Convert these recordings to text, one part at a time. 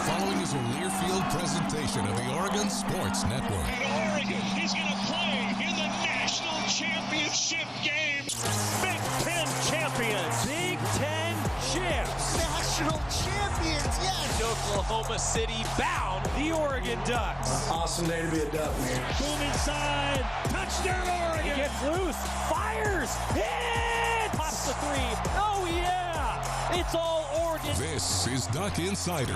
following is a Learfield presentation of the Oregon Sports Network. And Oregon is going to play in the national championship game. Big Ten champions. Big Ten champs. National champions, yes. Oklahoma City bound the Oregon Ducks. Awesome day to be a Duck, man. Boom inside. Touchdown Oregon. He gets loose. Fires. Hit. Pops the three. Oh, yeah. It's all Oregon. This is Duck Insider.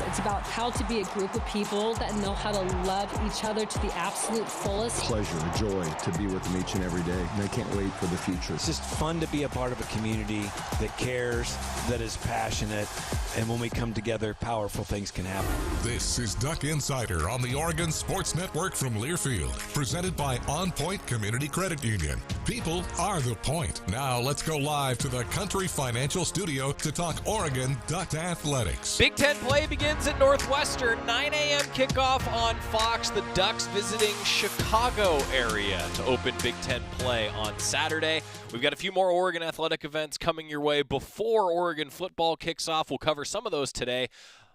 It's about how to be a group of people that know how to love each other to the absolute fullest. Pleasure, a joy to be with them each and every day, and I can't wait for the future. It's just fun to be a part of a community that cares, that is passionate, and when we come together, powerful things can happen. This is Duck Insider on the Oregon Sports Network from Learfield, presented by OnPoint Community Credit Union. People are the point. Now let's go live to the Country Financial Studio to talk Oregon Duck athletics. Big Ten play begins at Northwestern. 9 a.m. kickoff on Fox. The Ducks visiting Chicago area to open Big Ten play on Saturday. We've got a few more Oregon athletic events coming your way before Oregon football kicks off. We'll cover some of those today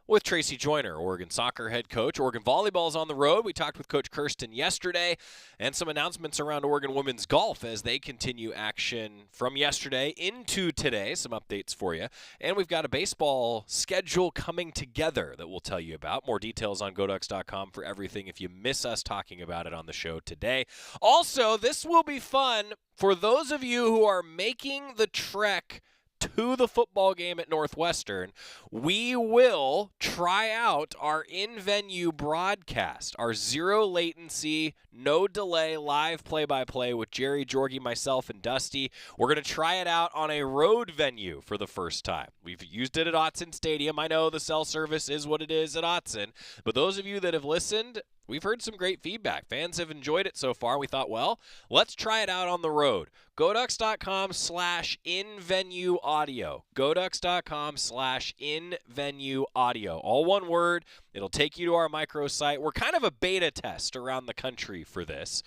with Tracy Joyner, Oregon soccer head coach. Oregon volleyball's on the road. We talked with Coach Kirsten yesterday, and some announcements around Oregon women's golf as they continue action from yesterday into today. Some updates for you. And we've got a baseball schedule coming together that we'll tell you about. More details on GoDucks.com for everything if you miss us talking about it on the show today. Also, this will be fun for those of you who are making the trek to the football game at Northwestern. We will try out our in-venue broadcast, our zero latency, no delay, live play-by-play with Jerry, Jorgie, myself, and Dusty. We're going to try it out on a road venue for the first time. We've used it at Autzen Stadium. I know the cell service is what it is at Autzen, but those of you that have listened, we've heard some great feedback. Fans have enjoyed it so far. We thought, well, let's try it out on the road. GoDucks.com/in-venue audio. GoDucks.com/in-venue audio. All one word. It'll take you to our microsite. We're kind of a beta test around the country for this.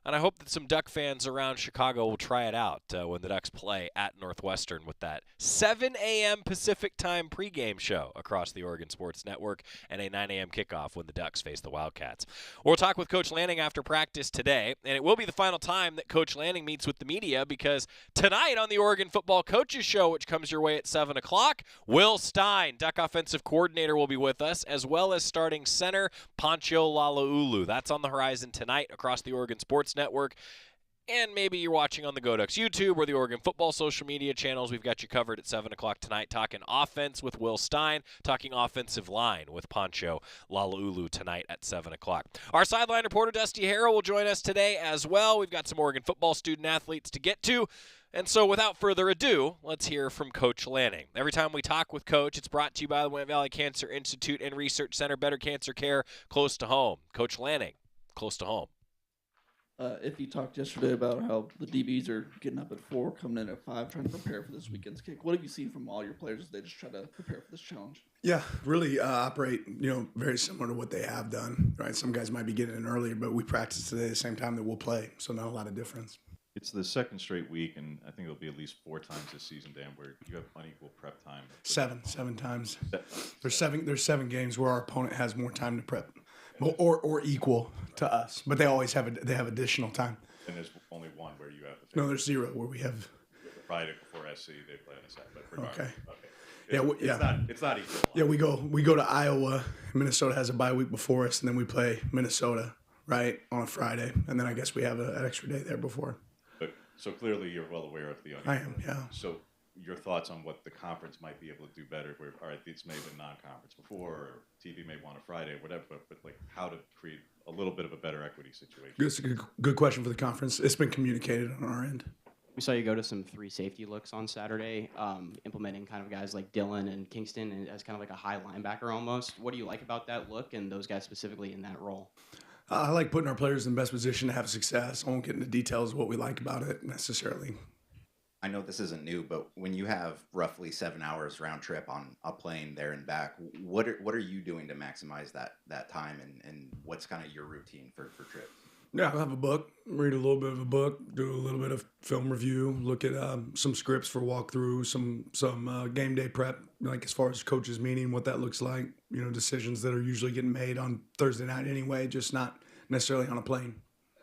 And I hope that some Duck fans around Chicago will try it out when the Ducks play at Northwestern with that 7 a.m. Pacific time pregame show across the Oregon Sports Network and a 9 a.m. kickoff when the Ducks face the Wildcats. We'll talk with Coach Lanning after practice today, and it will be the final time that Coach Lanning meets with the media because tonight on the Oregon Football Coaches Show, which comes your way at 7 o'clock, Will Stein, Duck offensive coordinator, will be with us, as well as starting center Pancho Lalaulu. That's on the horizon tonight across the Oregon Sports Network, and maybe you're watching on the GoDucks YouTube or the Oregon football social media channels. We've got you covered at 7 o'clock tonight, talking offense with Will Stein, talking offensive line with Pancho Lalaulu tonight at 7 o'clock. Our sideline reporter, Dusty Harrah, will join us today as well. We've got some Oregon football student-athletes to get to. And so without further ado, let's hear from Coach Lanning. Every time we talk with Coach, it's brought to you by the Willamette Valley Cancer Institute and Research Center. Better cancer care close to home. Coach Lanning, close to home. If you talked yesterday about how the DBs are getting up at 4, coming in at 5, trying to prepare for this weekend's kick, what have you seen from all your players as they just try to prepare for this challenge? Yeah, really operate, very similar to what they have done, right? Some guys might be getting in earlier, but we practice today at the same time that we'll play, so not a lot of difference. It's the second straight week, and I think it'll be at least 4 times this season, Dan, where you have unequal prep time. Seven times. There's seven games where our opponent has more time to prep. Or equal to us, but they always have additional time. And there's only one where you have to. No, there's 0 where we have. Friday before SC, they play on a Saturday. Okay. It's not equal. Yeah, we go to Iowa. Minnesota has a bye week before us, and then we play Minnesota right on a Friday, and then I guess we have an extra day there before. So clearly you're well aware of the. I am, yeah. So your thoughts on what the conference might be able to do better? Where, all right, this may have been non-conference before, or TV may want a Friday, whatever, but like how to create a little bit of a better equity situation. It's a good question for the conference. It's been communicated on our end. We saw you go to some 3 safety looks on Saturday, implementing kind of guys like Dylan and Kingston as kind of like a high linebacker almost. What do you like about that look and those guys specifically in that role? I like putting our players in the best position to have success. I won't get into details of what we like about it necessarily. I know this isn't new, but when you have roughly 7 hours round trip on a plane there and back, what are you doing to maximize that time, and what's kind of your routine for trips? Yeah, I'll have a book, read a little bit of a book, do a little bit of film review, look at some scripts for walkthrough, some game day prep, like as far as coaches meeting, what that looks like, decisions that are usually getting made on Thursday night anyway, just not necessarily on a plane.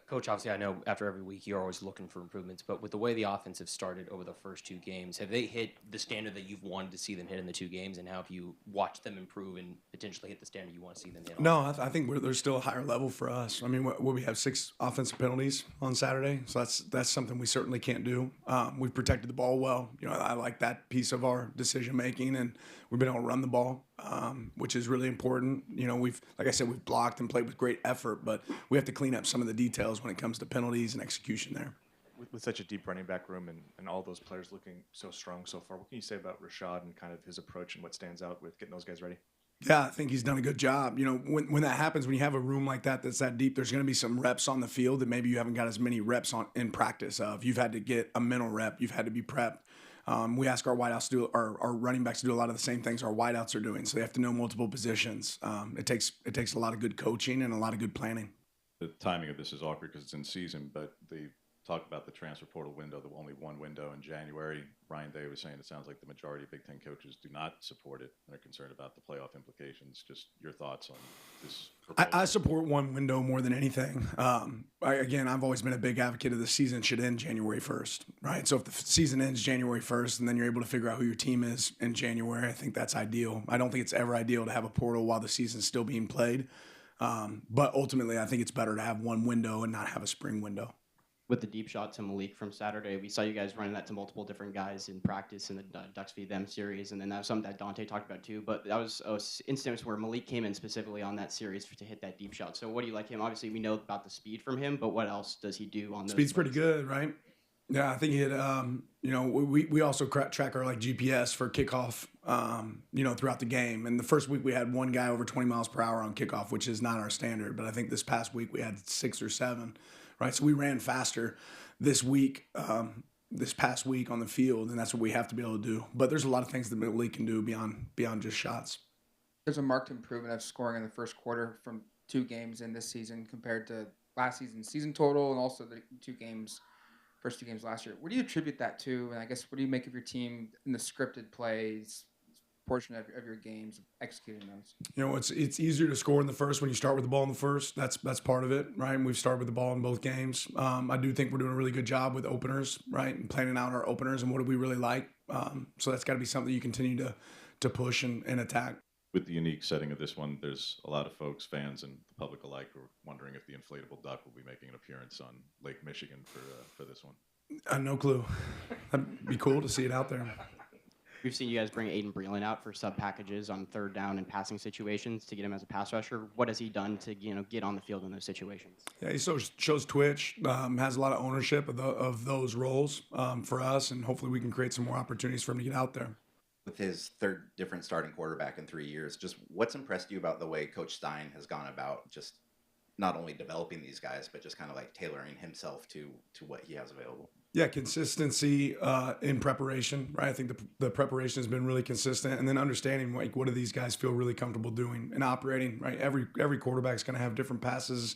Coach, obviously, I know after every week you're always looking for improvements, but with the way the offense have started over the first 2 games, have they hit the standard that you've wanted to see them hit in the 2 games, and how have you watched them improve and potentially hit the standard you want to see them hit? No, I think there's still a higher level for us. I mean, we have 6 offensive penalties on Saturday, so that's something we certainly can't do. We've protected the ball well. I like that piece of our decision making, and we've been able to run the ball, which is really important. Like I said, we've blocked and played with great effort, but we have to clean up some of the details when it comes to penalties and execution there. With such a deep running back room and all those players looking so strong so far, what can you say about Rashad and kind of his approach and what stands out with getting those guys ready? Yeah, I think he's done a good job. When that happens, when you have a room like that's that deep, there's going to be some reps on the field that maybe you haven't got as many reps on in practice of. You've had to get a mental rep. You've had to be prepped. We ask our wideouts to do, our running backs to do a lot of the same things our wideouts are doing. So they have to know multiple positions. It takes a lot of good coaching and a lot of good planning. The timing of this is awkward because it's in season, but they talk about the transfer portal window, the only one window in January. Ryan Day was saying it sounds like the majority of Big Ten coaches do not support it. They're concerned about the playoff implications. Just your thoughts on this proposal. I support one window more than anything. I've always been a big advocate of the season should end January 1st, right? So if the season ends January 1st and then you're able to figure out who your team is in January, I think that's ideal. I don't think it's ever ideal to have a portal while the season's still being played. But ultimately, I think it's better to have one window and not have a spring window. With the deep shot to Malik from Saturday, we saw you guys running that to multiple different guys in practice in the Ducks v. Them series, and then that was something that Dante talked about too. But that was an instance where Malik came in specifically on that series to hit that deep shot. So what do you like him? Obviously, we know about the speed from him, but what else does he do on those? Speed's pretty good, right? Yeah, I think he had, we also track our GPS for kickoff, throughout the game. And the first week we had one guy over 20 miles per hour on kickoff, which is not our standard. But I think this past week we had 6 or 7, right? So we ran faster this week, this past week on the field, and that's what we have to be able to do. But there's a lot of things that Malik can do beyond just shots. There's a marked improvement of scoring in the first quarter from 2 games in this season compared to last season's season total, and also the first 2 games last year. What do you attribute that to? And I guess what do you make of your team in the scripted plays portion of your games, executing those? It's easier to score in the first when you start with the ball in the first. That's part of it, right? And we've started with the ball in both games. I do think we're doing a really good job with openers, right? And planning out our openers and what do we really like. So that's got to be something you continue to push and attack. With the unique setting of this one, there's a lot of folks, fans, and the public alike who are wondering if the inflatable duck will be making an appearance on Lake Michigan for this one. No clue. That'd be cool to see it out there. We've seen you guys bring Aiden Breland out for sub packages on third down and passing situations to get him as a pass rusher. What has he done to get on the field in those situations? Yeah, he shows twitch, has a lot of ownership of those roles for us, and hopefully we can create some more opportunities for him to get out there. With his 3rd different starting quarterback in 3 years, just what's impressed you about the way Coach Stein has gone about just not only developing these guys, but just kind of like tailoring himself to what he has available? Yeah, consistency in preparation, right? I think the preparation has been really consistent, and then understanding like what do these guys feel really comfortable doing and operating, right? Every quarterback's going to have different passes,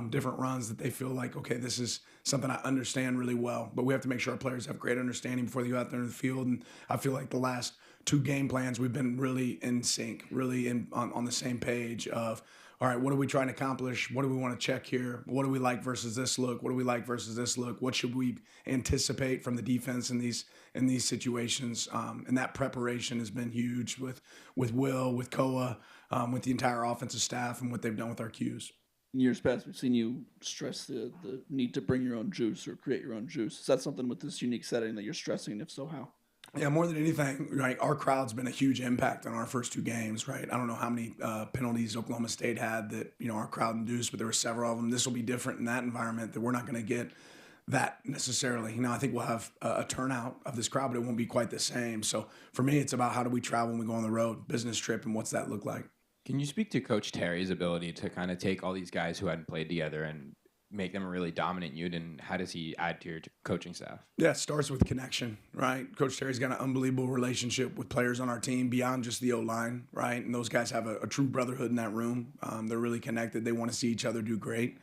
different runs that they feel like, okay, this is something I understand really well. But we have to make sure our players have great understanding before they go out there in the field. And I feel like the last 2 game plans we've been really in sync, really on the same page of, all right, what are we trying to accomplish? What do we want to check here? What do we like versus this look? What do we like versus this look? What should we anticipate from the defense in these situations? And that preparation has been huge with Will, with Koa, with the entire offensive staff and what they've done with our cues. In years past, we've seen you stress the need to bring your own juice or create your own juice. Is that something with this unique setting that you're stressing, and if so, how? Yeah, more than anything, right, our crowd's been a huge impact on our first 2 games, right? I don't know how many penalties Oklahoma State had that, our crowd induced, but there were several of them. This will be different in that environment, that we're not going to get that necessarily. I think we'll have a turnout of this crowd, but it won't be quite the same. So for me, it's about how do we travel when we go on the road, business trip, and what's that look like? Can you speak to Coach Terry's ability to kind of take all these guys who hadn't played together and make them a really dominant unit, and how does he add to your coaching staff? Yeah, it starts with connection, right? Coach Terry's got an unbelievable relationship with players on our team beyond just the O-line, right? And those guys have a true brotherhood in that room. They're really connected. They want to see each other do great.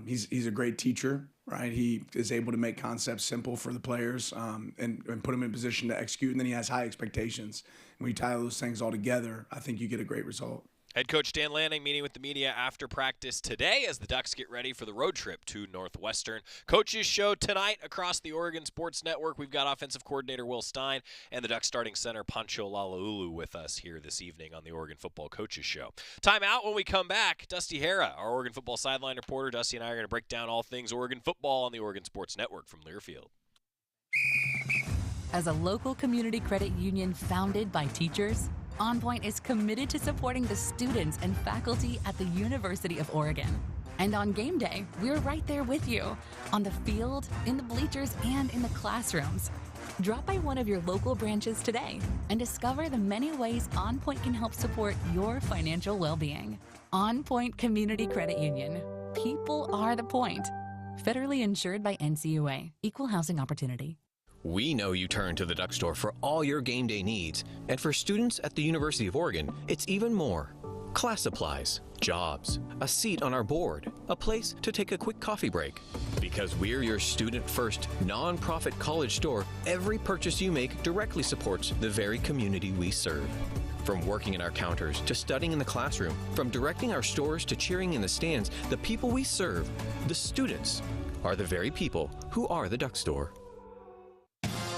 He's a great teacher, right? He is able to make concepts simple for the players and put them in position to execute. And then he has high expectations. When you tie those things all together, I think you get a great result. Head coach Dan Lanning meeting with the media after practice today as the Ducks get ready for the road trip to Northwestern. Coaches show tonight across the Oregon Sports Network. We've got offensive coordinator Will Stein and the Ducks starting center Pancho Lalaulu with us here this evening on the Oregon Football Coaches Show. Time out. When we come back, Dusty Harrah, our Oregon football sideline reporter. Dusty and I are going to break down all things Oregon football on the Oregon Sports Network from Learfield. As a local community credit union founded by teachers, OnPoint is committed to supporting the students and faculty at the University of Oregon. And on game day, we're right there with you, on the field, in the bleachers, and in the classrooms. Drop by one of your local branches today and discover the many ways OnPoint can help support your financial well-being. OnPoint Community Credit Union. People are the point. Federally insured by NCUA. Equal housing opportunity. We know you turn to the Duck Store for all your game day needs. And for students at the University of Oregon, it's even more. Class supplies, jobs, a seat on our board, a place to take a quick coffee break. Because we're your student-first, non-profit college store, every purchase you make directly supports the very community we serve. From working at our counters to studying in the classroom, from directing our stores to cheering in the stands, the people we serve, the students, are the very people who are the Duck Store.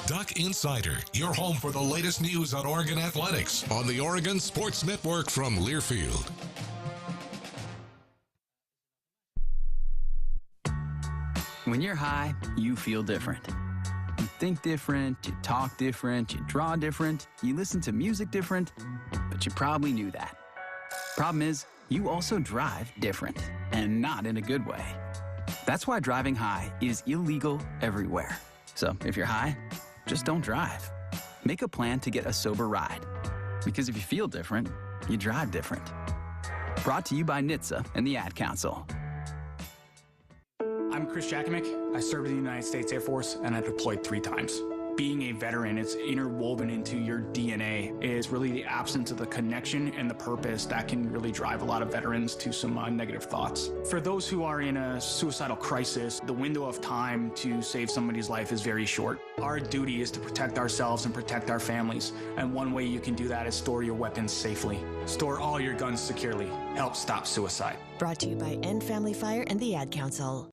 Duck Insider, your home for the latest news on Oregon athletics on the Oregon Sports Network from Learfield. When you're high, you feel different. You think different, you talk different, you draw different, you listen to music different, but you probably knew that. Problem is, you also drive different, and not in a good way. That's why driving high is illegal everywhere. So if you're high, just don't drive. Make a plan to get a sober ride. Because if you feel different, you drive different. Brought to you by NHTSA and the Ad Council. I'm Chris Jakimick. I served in the United States Air Force and I deployed 3 times. Being a veteran, it's interwoven into your DNA. It is really the absence of the connection and the purpose that can really drive a lot of veterans to some negative thoughts. For those who are in a suicidal crisis, the window of time to save somebody's life is very short. Our duty is to protect ourselves and protect our families. And one way you can do that is store your weapons safely. Store all your guns securely. Help stop suicide. Brought to you by End Family Fire and the Ad Council.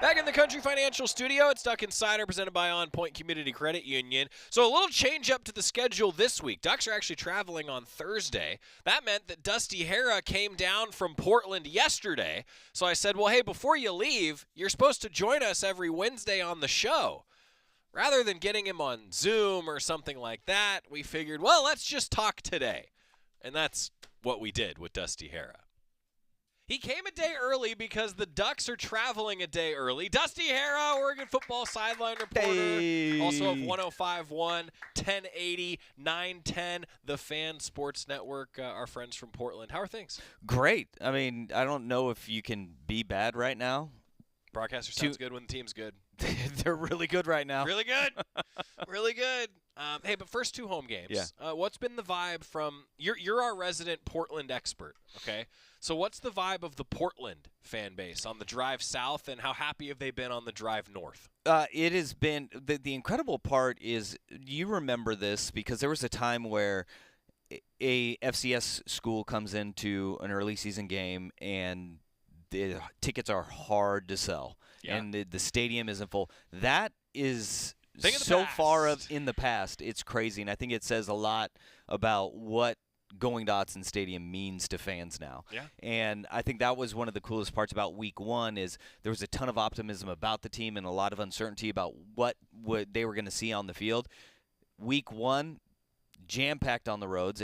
Back in the Country Financial Studio, it's Duck Insider presented by OnPoint Community Credit Union. So a little change up to the schedule this week. Ducks are actually traveling on Thursday. That meant that Dusty Harrah came down from Portland yesterday. So I said, well, hey, before you leave, you're supposed to join us every Wednesday on the show. Rather than getting him on Zoom or something like that, we figured, well, let's just talk today. And that's what we did with Dusty Harrah. He came a day early because the Ducks are traveling a day early. Dusty Harrah, Oregon football sideline reporter, also of 105.1, 1080, 910, The Fan Sports Network, our friends from Portland. How are things? Great. I mean, I don't know if you can be bad right now. Broadcaster sounds good when the team's good. They're really good right now. Really good. Really good. Hey, but first 2 home games. Yeah. What's been the vibe from – you're our resident Portland expert, okay? So what's the vibe of the Portland fan base on the drive south, and how happy have they been on the drive north? It has been the incredible part is you remember this because there was a time where a FCS school comes into an early season game and the tickets are hard to sell, and the stadium isn't full. That is so far in the past. It's crazy, and I think it says a lot about what going to Autzen Stadium means to fans now. Yeah. And I think that was one of the coolest parts about week 1 is there was a ton of optimism about the team and a lot of uncertainty about what they were going to see on the field. Week 1, jam-packed on the roads,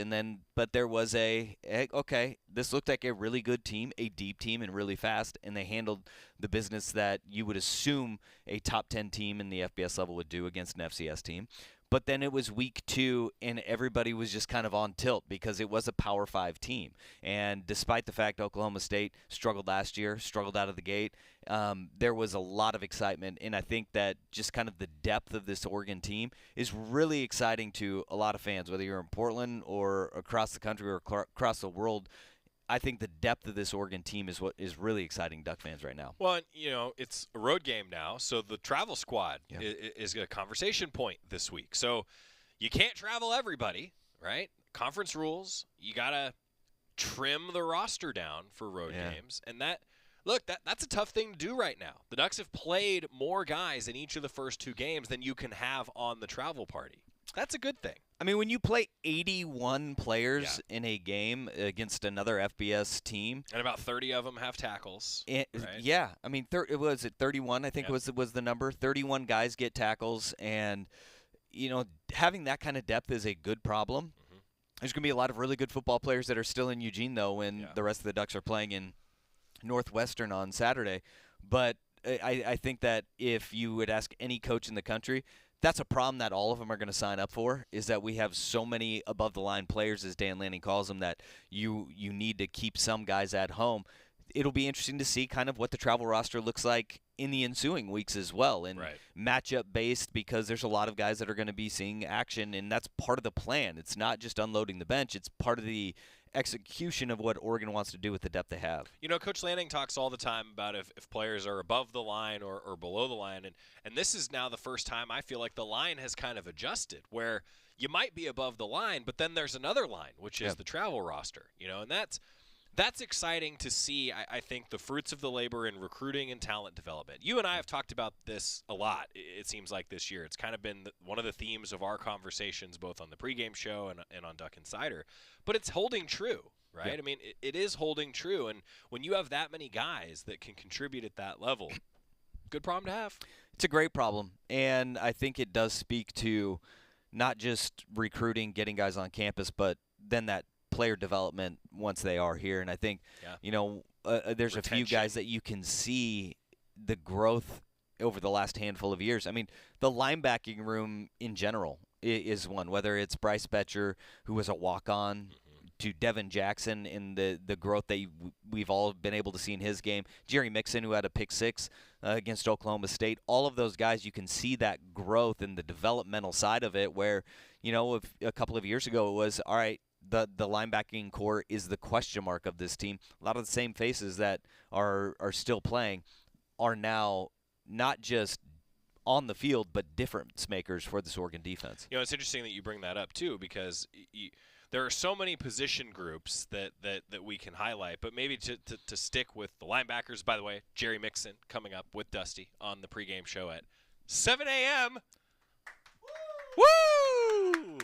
but there was okay, this looked like a really good team, a deep team, and really fast, and they handled the business that you would assume a top 10 team in the FBS level would do against an FCS team. But then it was week 2, and everybody was just kind of on tilt because it was a Power 5 team. And despite the fact Oklahoma State struggled last year, struggled out of the gate, there was a lot of excitement. And I think that just kind of the depth of this Oregon team is really exciting to a lot of fans, whether you're in Portland or across the country or across the world. I think the depth of this Oregon team is what is really exciting Duck fans right now. Well, it's a road game now, so the travel squad is a conversation point this week. So you can't travel everybody, right? Conference rules. You got to trim the roster down for road games. And that's a tough thing to do right now. The Ducks have played more guys in each of the first 2 games than you can have on the travel party. That's a good thing. I mean, when you play 81 players in a game against another FBS team, and about 30 of them have tackles. Right? Yeah, I mean, was it 31? I think was the number. 31 guys get tackles, and having that kind of depth is a good problem. Mm-hmm. There's going to be a lot of really good football players that are still in Eugene, though, when the rest of the Ducks are playing in Northwestern on Saturday. But I think that if you would ask any coach in the country, that's a problem that all of them are going to sign up for, is that we have so many above-the-line players, as Dan Lanning calls them, that you need to keep some guys at home. It'll be interesting to see kind of what the travel roster looks like in the ensuing weeks as well, and matchup-based, because there's a lot of guys that are going to be seeing action, and that's part of the plan. It's not just unloading the bench. It's part of the execution of what Oregon wants to do with the depth they have. Coach Lanning talks all the time about if players are above the line or below the line, and this is now the first time I feel like the line has kind of adjusted, where you might be above the line, but then there's another line, which is the travel roster, and that's exciting to see. I think the fruits of the labor in recruiting and talent development. You and I have talked about this a lot, it seems like, this year. It's kind of been one of the themes of our conversations, both on the pregame show and on Duck Insider. But it's holding true, right? Yeah. I mean, it is holding true. And when you have that many guys that can contribute at that level, good problem to have. It's a great problem. And I think it does speak to not just recruiting, getting guys on campus, but then that player development once they are here. And I think, there's a few guys that you can see the growth over the last handful of years. I mean, the linebacking room in general is one, whether it's Bryce Betcher, who was a walk-on, to Devin Jackson in the growth that we've all been able to see in his game. Jerry Mixon, who had a pick 6 against Oklahoma State. All of those guys, you can see that growth in the developmental side of it, where, if a couple of years ago it was, all right, the linebacking core is the question mark of this team. A lot of the same faces that are still playing are now not just on the field, but difference makers for this Oregon defense. It's interesting that you bring that up, too, because there are so many position groups that we can highlight, but maybe to stick with the linebackers. By the way, Jerry Mixon coming up with Dusty on the pregame show at 7 a.m. Woo!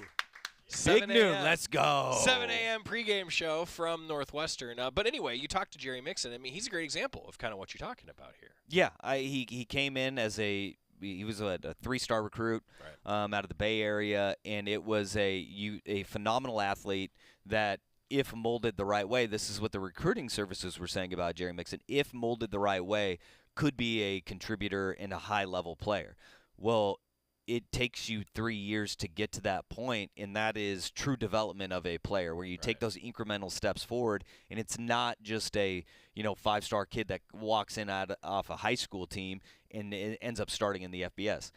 Big noon, let's go. 7 a.m. pregame show from Northwestern. But anyway, you talked to Jerry Mixon. I mean, he's a great example of kind of what you're talking about here. Yeah, he came in as he was a 3-star recruit out of the Bay Area, and it was a phenomenal athlete that, if molded the right way, this is what the recruiting services were saying about Jerry Mixon, if molded the right way, could be a contributor and a high-level player. Well, it takes you 3 years to get to that point, and that is true development of a player, where you take those incremental steps forward, and it's not just a 5-star kid that walks in off a high school team and it ends up starting in the FBS.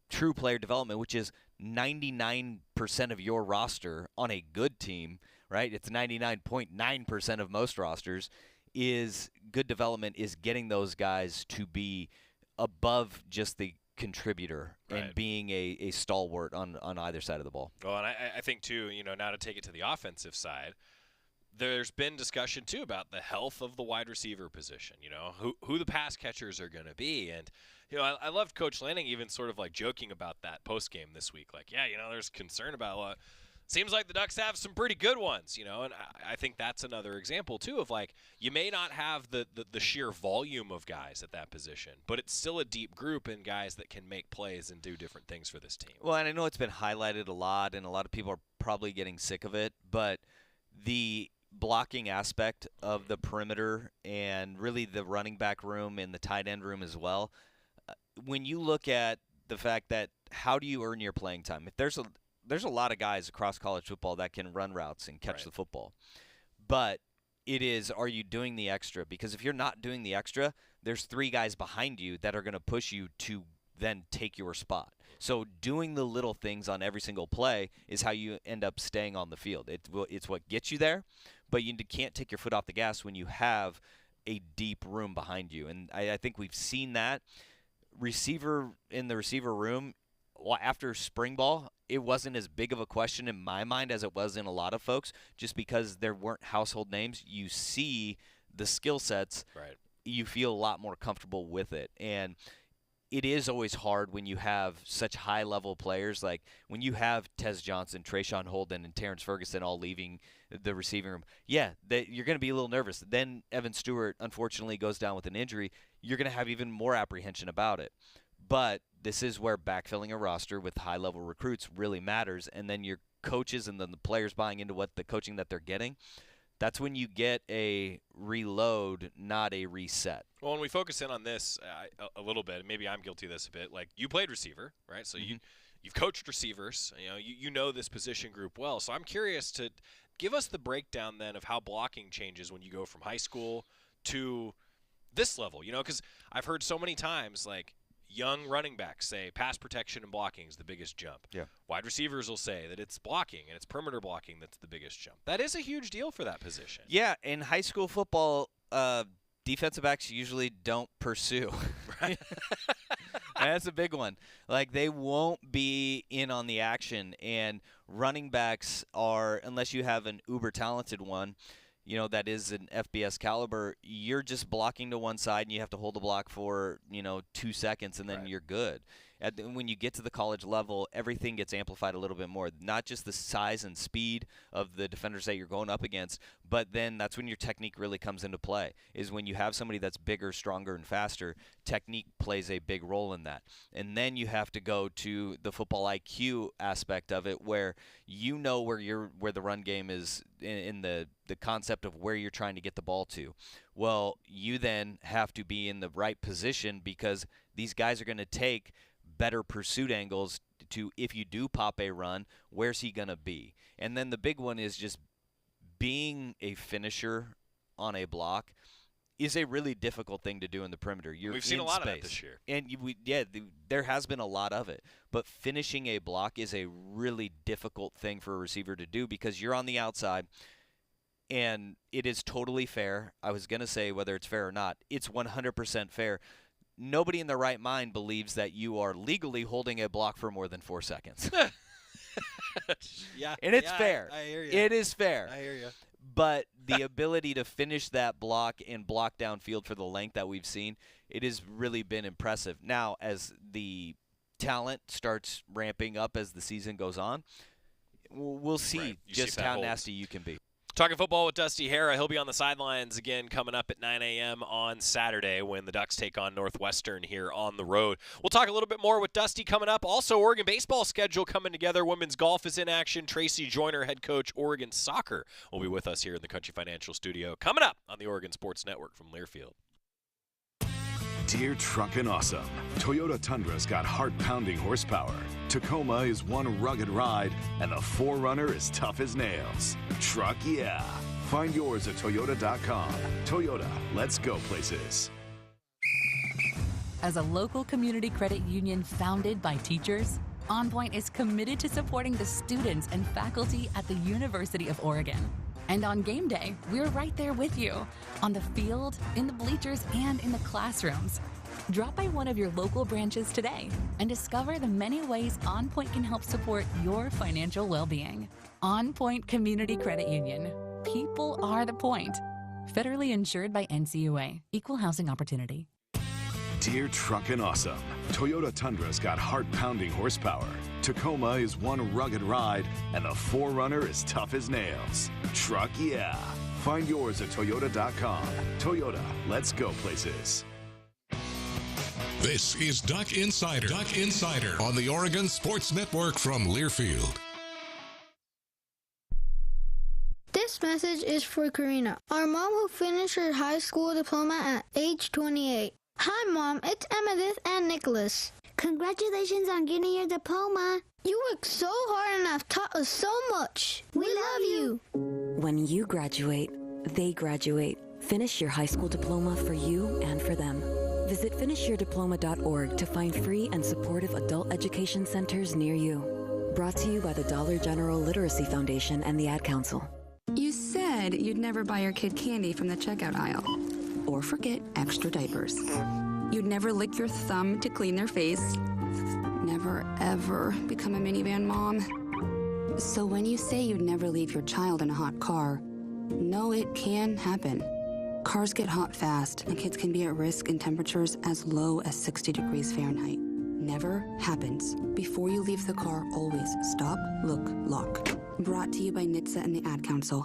True player development, which is 99% of your roster on a good team, right? It's 99.9% of most rosters. Is good development is getting those guys to be above just the contributor and being a stalwart on either side of the ball. Well, and I think, too, now to take it to the offensive side, there's been discussion, too, about the health of the wide receiver position, who the pass catchers are going to be. And, I loved Coach Lanning even sort of like joking about that post-game this week. Like, there's concern about seems like the Ducks have some pretty good ones, and I think that's another example, too, of like you may not have the sheer volume of guys at that position, but it's still a deep group and guys that can make plays and do different things for this team. Well, and I know it's been highlighted a lot, and a lot of people are probably getting sick of it, but the blocking aspect of the perimeter and really the running back room and the tight end room as well, when you look at the fact that how do you earn your playing time? If there's a lot of guys across college football that can run routes and catch the football, but it is, are you doing the extra? Because if you're not doing the extra, there's 3 guys behind you that are going to push you to then take your spot. So doing the little things on every single play is how you end up staying on the field. It's what gets you there, but you can't take your foot off the gas when you have a deep room behind you. And I think we've seen that. Receiver in the receiver room, after spring ball, it wasn't as big of a question in my mind as it was in a lot of folks, just because there weren't household names. You see the skill sets, you feel a lot more comfortable with it. And it is always hard when you have such high-level players. Like when you have Tez Johnson, Trayshawn Holden, and Terrence Ferguson all leaving the receiving room, you're going to be a little nervous. Then Evan Stewart, unfortunately, goes down with an injury. You're going to have even more apprehension about it. But this is where backfilling a roster with high-level recruits really matters, and then your coaches and then the players buying into what the coaching that they're getting. That's when you get a reload, not a reset. Well, when we focus in on this a little bit, maybe I'm guilty of this a bit. Like, you played receiver, right? So you've coached receivers. You know this position group well. So I'm curious to give us the breakdown then of how blocking changes when you go from high school to this level. Because I've heard so many times, like, young running backs say pass protection and blocking is the biggest jump. Yeah. Wide receivers will say that it's blocking and it's perimeter blocking that's the biggest jump. That is a huge deal for that position. Yeah, in high school football, defensive backs usually don't pursue. Right. That's a big one. Like, they won't be in on the action, and running backs are, unless you have an uber-talented one, that is an FBS caliber, you're just blocking to one side, and you have to hold the block for, 2 seconds, and then you're good. When you get to the college level, everything gets amplified a little bit more. Not just the size and speed of the defenders that you're going up against, but then that's when your technique really comes into play, is when you have somebody that's bigger, stronger, and faster. Technique plays a big role in that. And then you have to go to the football IQ aspect of it, where where the run game is in the concept of where you're trying to get the ball to. Well, you then have to be in the right position, because these guys are going to take better pursuit angles to, if you do pop a run, where's he going to be? And then the big one is just being a finisher on a block is a really difficult thing to do in the perimeter. We've seen a lot of that this year. And there has been a lot of it. But finishing a block is a really difficult thing for a receiver to do, because you're on the outside, and it is totally fair. I was going to say whether it's fair or not. It's 100% fair. Nobody in their right mind believes that you are legally holding a block for more than 4 seconds. And it's fair. I hear you. It is fair. I hear you. But the ability to finish that block and block downfield for the length that we've seen, it has really been impressive. Now, as the talent starts ramping up as the season goes on, we'll see just how nasty you can be. Talking football with Dusty Harrah. He'll be on the sidelines again coming up at 9 a.m. on Saturday when the Ducks take on Northwestern here on the road. We'll talk a little bit more with Dusty coming up. Also, Oregon baseball schedule coming together. Women's golf is in action. Tracy Joyner, head coach, Oregon soccer, will be with us here in the Country Financial Studio coming up on the Oregon Sports Network from Learfield. Dear Truckin' Awesome, Toyota Tundra's got heart-pounding horsepower. Tacoma is one rugged ride, and the 4Runner is tough as nails. Truck yeah. Find yours at Toyota.com. Toyota, let's go places. As a local community credit union founded by teachers, OnPoint is committed to supporting the students and faculty at the University of Oregon. And on game day, we're right there with you, on the field, in the bleachers, and in the classrooms. Drop by one of your local branches today and discover the many ways OnPoint can help support your financial well-being. OnPoint Community Credit Union. People are the point. Federally insured by NCUA. Equal housing opportunity. Dear Truckin' Awesome, Toyota Tundra's got heart-pounding horsepower. Tacoma is one rugged ride, and the 4Runner is tough as nails. Truck yeah. Find yours at Toyota.com. Toyota, let's go places. This is Duck Insider. Duck Insider on the Oregon Sports Network from Learfield. This message is for Karina, our mom who finished her high school diploma at age 28. Hi, Mom. It's Emmettith and Nicholas. Congratulations on getting your diploma. You worked so hard and have taught us so much. We love you. When you graduate, they graduate. Finish your high school diploma for you and for them. Visit finishyourdiploma.org to find free and supportive adult education centers near you. Brought to you by the Dollar General Literacy Foundation and the Ad Council. You said you'd never buy your kid candy from the checkout aisle. Or forget extra diapers. You'd never lick your thumb to clean their face. Never, ever become a minivan mom. So when you say you'd never leave your child in a hot car, know it can happen. Cars get hot fast, and kids can be at risk in temperatures as low as 60 degrees Fahrenheit. Never happens. Before you leave the car, always stop, look, lock. Brought to you by NHTSA and the Ad Council.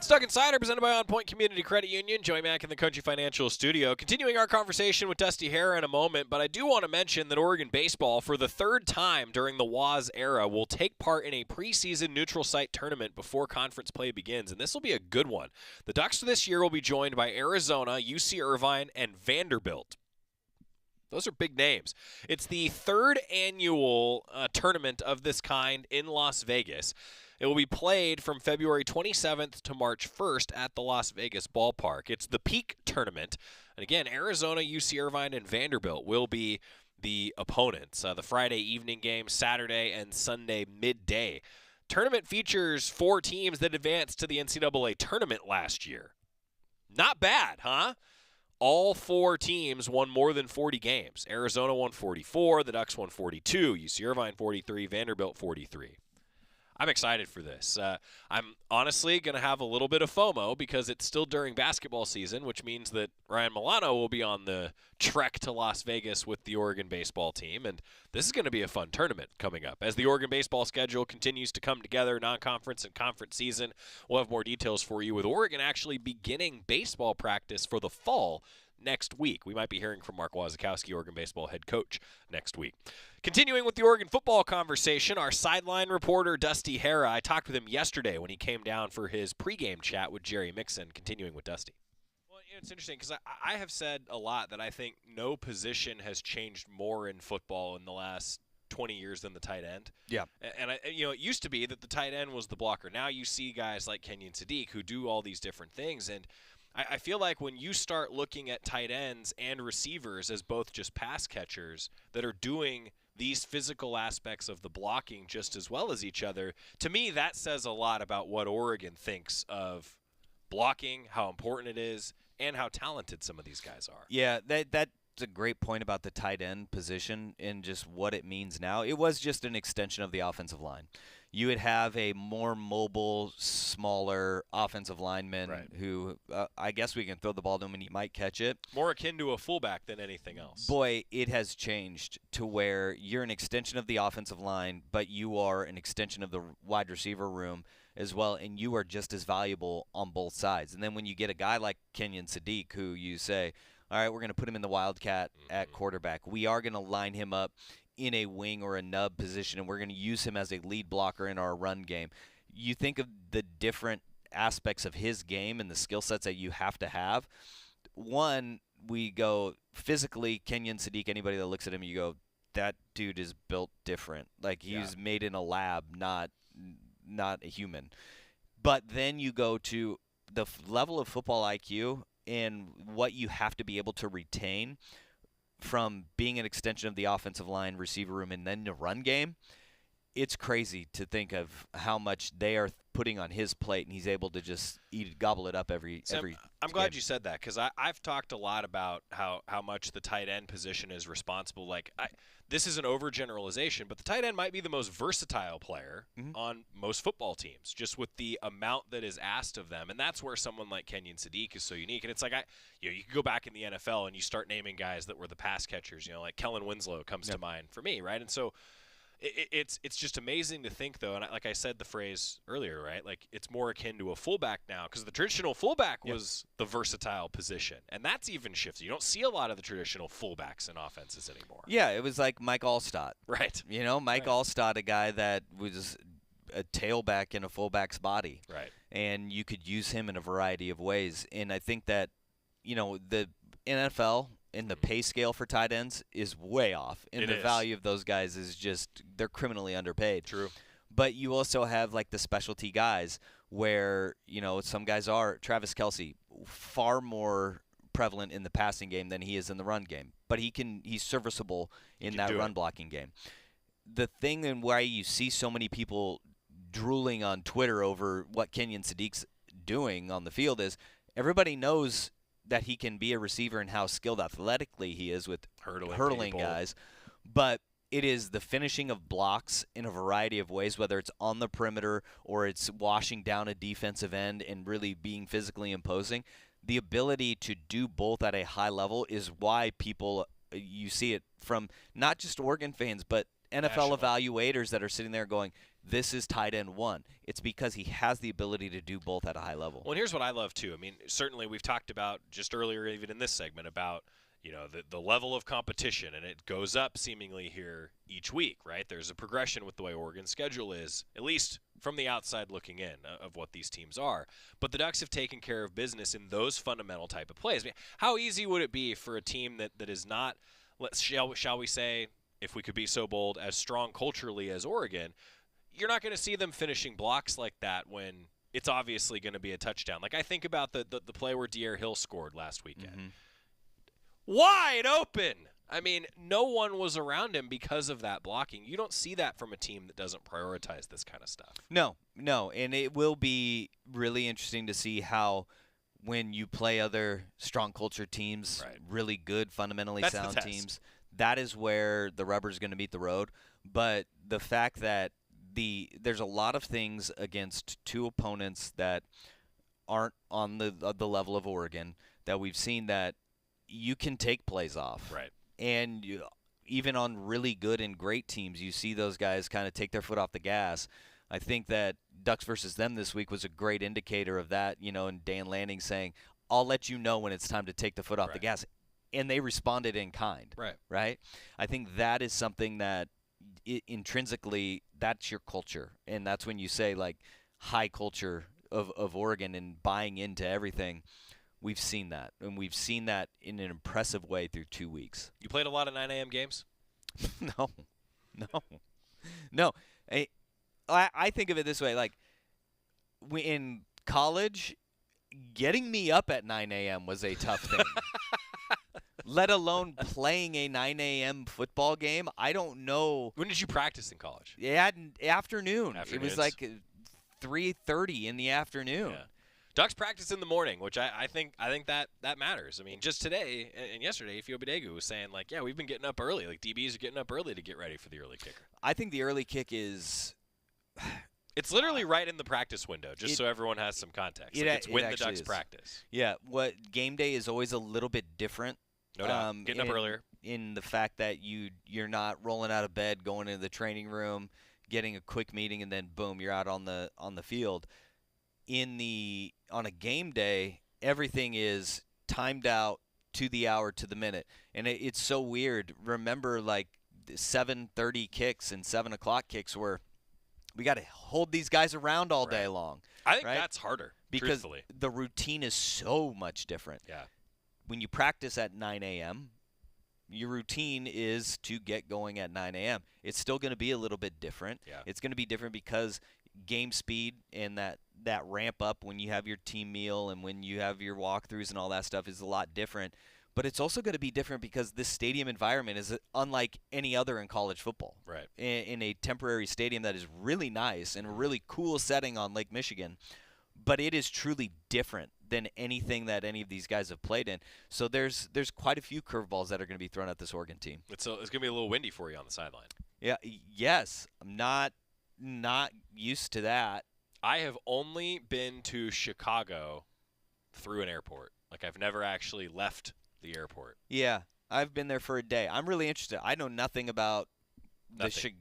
Stuck Insider, presented by OnPoint Community Credit Union. Joey Mack in the Country Financial Studio. Continuing our conversation with Dusty Harrah in a moment, but I do want to mention that Oregon baseball, for the third time during the Waz era, will take part in a preseason neutral site tournament before conference play begins, and this will be a good one. The Ducks this year will be joined by Arizona, UC Irvine, and Vanderbilt. Those are big names. It's the third annual tournament of this kind in Las Vegas. It will be played from February 27th to March 1st at the Las Vegas ballpark. It's the Peak Tournament. And again, Arizona, UC Irvine, and Vanderbilt will be the opponents. The Friday evening game, Saturday, and Sunday midday. Tournament features 4 teams that advanced to the NCAA tournament last year. Not bad, huh? All 4 teams won more than 40 games. Arizona won 44, the Ducks won 42, UC Irvine 43, Vanderbilt 43. I'm excited for this. I'm honestly going to have a little bit of FOMO because it's still during basketball season, which means that Ryan Milano will be on the trek to Las Vegas with the Oregon baseball team, and this is going to be a fun tournament coming up. As the Oregon baseball schedule continues to come together, non-conference and conference season, we'll have more details for you with Oregon actually beginning baseball practice for the fall next week. We might be hearing from Mark Wasikowski, Oregon baseball head coach, next week. Continuing with the Oregon football conversation, our sideline reporter, Dusty Harrah. I talked with him yesterday when he came down for his pregame chat with Jerry Mixon. Continuing with Dusty. Well, it's interesting because I have said a lot that I think no position has changed more in football in the last 20 years than the tight end. Yeah. And it used to be that the tight end was the blocker. Now you see guys like Kenyon Sadiq who do all these different things, and I feel like when you start looking at tight ends and receivers as both just pass catchers that are doing these physical aspects of the blocking just as well as each other, to me that says a lot about what Oregon thinks of blocking, how important it is, and how talented some of these guys are. Yeah, that's a great point about the tight end position and just what it means now. It was just an extension of the offensive line. You would have a more mobile, smaller offensive lineman who I guess we can throw the ball to him and he might catch it. More akin to a fullback than anything else. Boy, it has changed to where you're an extension of the offensive line, but you are an extension of the wide receiver room as well, and you are just as valuable on both sides. And then when you get a guy like Kenyon Sadiq who you say, all right, we're going to put him in the Wildcat at quarterback. We are going to line him up in a wing or a nub position, and we're going to use him as a lead blocker in our run game. You think of the different aspects of his game and the skill sets that you have to have. One, we go physically, Kenyon Sadiq, anybody that looks at him, you go, that dude is built different. Like he's made in a lab, not a human. But then you go to the level of football IQ and what you have to be able to retain from being an extension of the offensive line, receiver room, and then the run game. It's crazy to think of how much they are putting on his plate, and he's able to just gobble it up every I'm glad you said that because I've talked a lot about how much the tight end position is responsible. This is an overgeneralization, but the tight end might be the most versatile player on most football teams, just with the amount that is asked of them. And that's where someone like Kenyon Sadiq is so unique. And it's like, you can go back in the NFL and you start naming guys that were the pass catchers, like Kellen Winslow comes to mind for me, right? And so It's just amazing to think, though, and like I said the phrase earlier, right? Like, it's more akin to a fullback now, because the traditional fullback was the versatile position, and that's even shifted. You don't see a lot of the traditional fullbacks in offenses anymore. Yeah, it was like Mike Allstott. Right. You know, Mike Allstott, a guy that was a tailback in a fullback's body. Right. And you could use him in a variety of ways. And I think that, you know, the NFL and the pay scale for tight ends is way off. And the value of those guys is just, they're criminally underpaid. True. But you also have, like, the specialty guys where, you know, some guys are, Travis Kelce, far more prevalent in the passing game than he is in the run game. But he's serviceable in that run blocking game. The thing and why you see so many people drooling on Twitter over what Kenyon Sadiq's doing on the field is everybody knows that he can be a receiver and how skilled athletically he is with hurdling guys. But it is the finishing of blocks in a variety of ways, whether it's on the perimeter or it's washing down a defensive end and really being physically imposing. The ability to do both at a high level is why people, you see it from not just Oregon fans, but NFL evaluators that are sitting there going, this is tight end one. It's because he has the ability to do both at a high level. Well, and here's what I love, too. I mean, certainly we've talked about just earlier, even in this segment, about, you know, the level of competition, and it goes up seemingly here each week, right? There's a progression with the way Oregon's schedule is, at least from the outside looking in, of what these teams are. But the Ducks have taken care of business in those fundamental type of plays. I mean, how easy would it be for a team that is not, shall we say, if we could be so bold, as strong culturally as Oregon? You're not going to see them finishing blocks like that when it's obviously going to be a touchdown. Like, I think about the play where De'Aaron Hill scored last weekend. Wide open! I mean, no one was around him because of that blocking. You don't see that from a team that doesn't prioritize this kind of stuff. No. And it will be really interesting to see how, when you play other strong culture teams, really good, fundamentally sound teams, that is where the rubber's going to meet the road. But the fact that there's a lot of things against two opponents that aren't on the level of Oregon that we've seen that you can take plays off. Right. And even on really good and great teams, you see those guys kind of take their foot off the gas. I think that Ducks versus them this week was a great indicator of that, you know, and Dan Lanning saying, I'll let you know when it's time to take the foot off the gas. And they responded in kind. Right? I think that is something that intrinsically, that's your culture. And that's when you say, like, high culture of Oregon and buying into everything. We've seen that. And we've seen that in an impressive way through 2 weeks. You played a lot of 9 a.m. games? No. I think of it this way. Like, in college, getting me up at 9 a.m. was a tough thing. Let alone playing a 9 a.m. football game. I don't know. When did you practice in college? Yeah, afternoon. It was like 3:30 in the afternoon. Yeah. Ducks practice in the morning, which I think that matters. I mean, just today and yesterday, Ifeobi Degu was saying, like, yeah, we've been getting up early. Like, DBs are getting up early to get ready for the early kicker. I think the early kick is... It's literally right in the practice window, just so everyone has some context. It's when the Ducks practice. Yeah, what game day is always a little bit different. No doubt. Getting up earlier. In the fact that you're not rolling out of bed, going into the training room, getting a quick meeting, and then boom, you're out on the field. On a game day, everything is timed out to the hour, to the minute, and it's so weird. Remember, like, 7:30 kicks and 7 o'clock kicks where we got to hold these guys around all day long. I think that's harder, because truthfully. The routine is so much different. Yeah. When you practice at 9 a.m., your routine is to get going at 9 a.m. It's still going to be a little bit different. Yeah. It's going to be different because game speed and that ramp up when you have your team meal and when you have your walkthroughs and all that stuff is a lot different. But it's also going to be different because this stadium environment is unlike any other in college football. Right. In a temporary stadium that is really nice and a really cool setting on Lake Michigan. But it is truly different than anything that any of these guys have played in. So there's quite a few curveballs that are going to be thrown at this Oregon team. It's going to be a little windy for you on the sideline. Yeah. Yes. I'm not used to that. I have only been to Chicago through an airport. Like, I've never actually left the airport. Yeah. I've been there for a day. I'm really interested. I know nothing about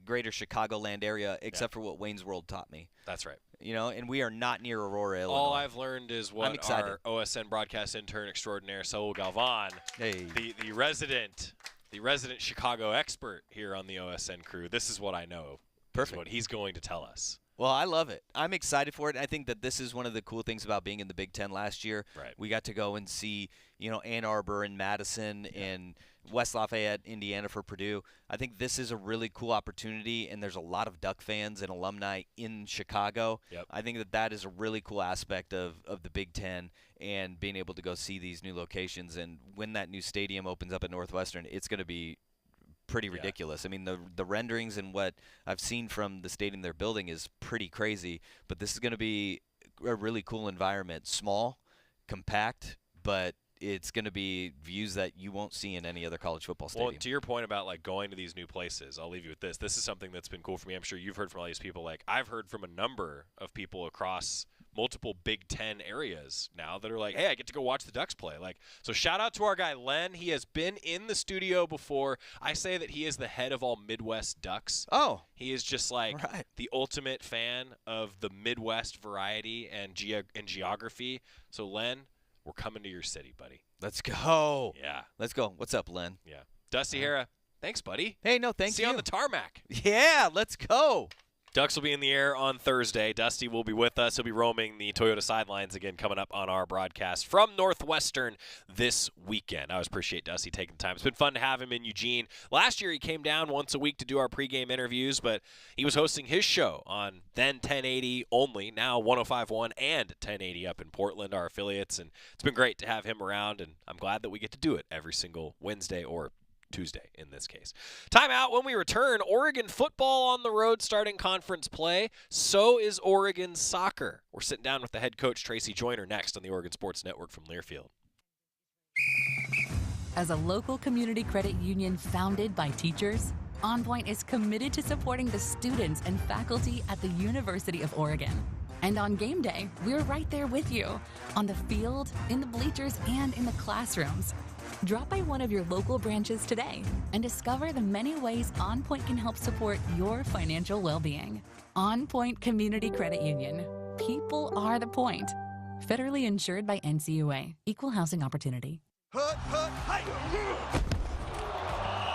greater Chicagoland area, except for what Wayne's World taught me. That's right. And we are not near Aurora, Illinois. All I've learned is what our OSN broadcast intern extraordinaire, Saul Galvan, the resident Chicago expert here on the OSN crew, this is what I know. Perfect. This is what he's going to tell us. Well, I love it. I'm excited for it. I think that this is one of the cool things about being in the Big Ten last year. Right. We got to go and see, Ann Arbor and Madison and West Lafayette, Indiana for Purdue. I think this is a really cool opportunity, and there's a lot of Duck fans and alumni in Chicago. Yep. I think that is a really cool aspect of the Big Ten and being able to go see these new locations. And when that new stadium opens up at Northwestern, it's going to be pretty ridiculous. I mean, the renderings and what I've seen from the stadium they're building is pretty crazy, but this is going to be a really cool environment. Small, compact, but it's going to be views that you won't see in any other college football stadium. Well, to your point about going to these new places, I'll leave you with this. This is something that's been cool for me. I'm sure you've heard from all these people. I've heard from a number of people across multiple Big Ten areas now that are like, hey, I get to go watch the Ducks play. So shout out to our guy Len. He has been in the studio before. I say that he is the head of all Midwest Ducks. Oh. He is just the ultimate fan of the Midwest variety and geography. So Len, we're coming to your city, buddy. Let's go. Yeah. Let's go. What's up, Len? Yeah. Dusty Harrah, thanks, buddy. Hey, no, thank you. See you on the tarmac. Yeah, let's go. Ducks will be in the air on Thursday. Dusty will be with us. He'll be roaming the Toyota sidelines again coming up on our broadcast from Northwestern this weekend. I always appreciate Dusty taking the time. It's been fun to have him in Eugene. Last year he came down once a week to do our pregame interviews, but he was hosting his show on then 1080 only, now 105.1 and 1080 up in Portland, our affiliates. And it's been great to have him around, and I'm glad that we get to do it every single Wednesday or Tuesday in this case. Timeout. When we return, Oregon football on the road starting conference play. So is Oregon soccer. We're sitting down with the head coach, Tracy Joyner, next on the Oregon Sports Network from Learfield. As a local community credit union founded by teachers, OnPoint is committed to supporting the students and faculty at the University of Oregon. And on game day, we're right there with you, on the field, in the bleachers, and in the classrooms. Drop by one of your local branches today and discover the many ways OnPoint can help support your financial well-being. OnPoint Community Credit Union. People are the point. Federally insured by NCUA. Equal housing opportunity.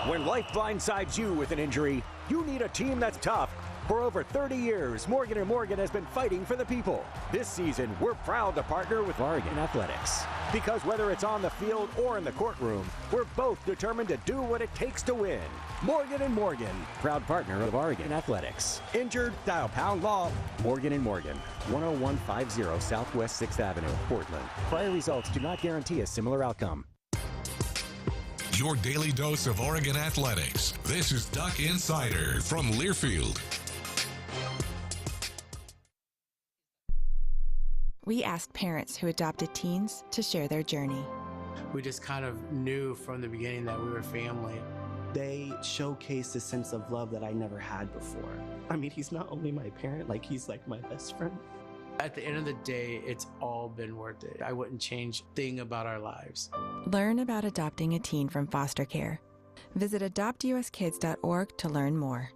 When life blindsides you with an injury, you need a team that's tough. For over 30 years, Morgan & Morgan has been fighting for the people. This season, we're proud to partner with Oregon Athletics. Because whether it's on the field or in the courtroom, we're both determined to do what it takes to win. Morgan & Morgan, proud partner of Oregon Athletics. Injured? Dial pound law. Morgan & Morgan, 10150 Southwest 6th Avenue, Portland. Prior results do not guarantee a similar outcome. Your daily dose of Oregon athletics. This is Duck Insider from Learfield. We asked parents who adopted teens to share their journey. We just kind of knew from the beginning that we were family. They showcased a sense of love that I never had before. I mean, he's not only my parent, he's like my best friend. At the end of the day, it's all been worth it. I wouldn't change a thing about our lives. Learn about adopting a teen from foster care. Visit adoptuskids.org to learn more.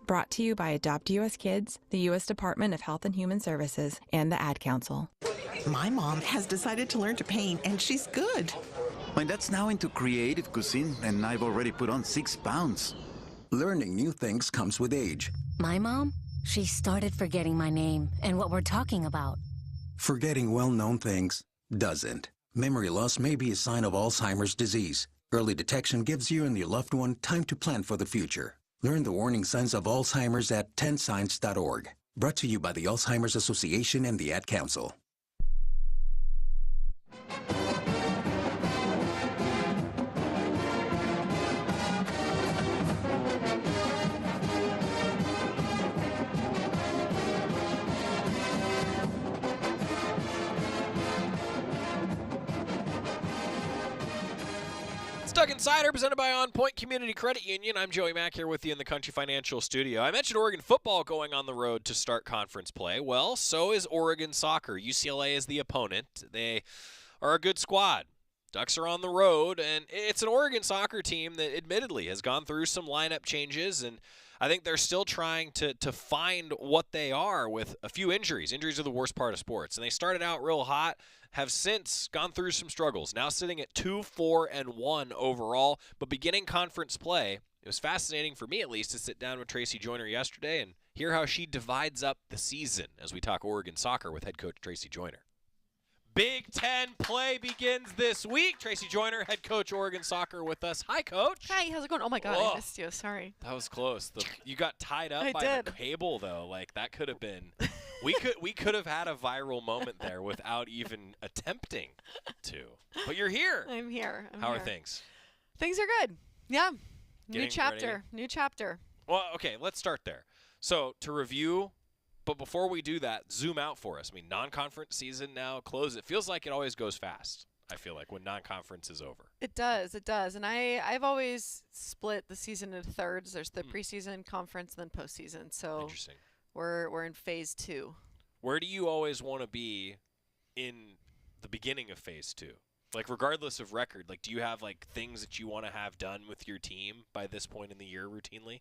Brought to you by Adopt US Kids, the U.S. Department of Health and Human Services, and the Ad Council. My mom has decided to learn to paint, and she's good. My dad's now into creative cuisine, and I've already put on 6 pounds. Learning new things comes with age. My mom? She started forgetting my name and what we're talking about. Forgetting well-known things doesn't. Memory loss may be a sign of Alzheimer's disease. Early detection gives you and your loved one time to plan for the future. Learn the warning signs of Alzheimer's at 10signs.org. Brought to you by the Alzheimer's Association and the Ad Council. Duck Insider, presented by OnPoint Community Credit Union. I'm Joey Mack here with you in the Country Financial Studio. I mentioned Oregon football going on the road to start conference play. Well, so is Oregon soccer. UCLA is the opponent. They are a good squad. Ducks are on the road, and it's an Oregon soccer team that admittedly has gone through some lineup changes, and I think they're still trying to find what they are with a few injuries. Injuries are the worst part of sports. And they started out real hot, have since gone through some struggles. Now sitting at 2-4-1 overall, but beginning conference play, it was fascinating for me at least to sit down with Tracy Joyner yesterday and hear how she divides up the season as we talk Oregon soccer with head coach Tracy Joyner. Big Ten play begins this week. Tracy Joyner, head coach Oregon soccer with us. Hi, Coach. Hi, how's it going? Oh, my God, Whoa. I missed you. Sorry. That was close. You got tied up I by did. the cable, though. Like, that could have been – we could have had a viral moment there without even attempting to. But you're here. I'm here. How are things? Things are good. Yeah. Getting New chapter. ready? New chapter. Well, okay, let's start there. So, to review – but before we do that, zoom out for us. I mean, non-conference season now closed. It feels like it always goes fast, I feel like, when non-conference is over. It does. It does. And I've always split the season into thirds. There's the preseason, conference, and then postseason. So Interesting. We're in phase 2. Where do you always want to be in the beginning of phase 2? Like, regardless of record, like, do you have, like, things that you want to have done with your team by this point in the year routinely?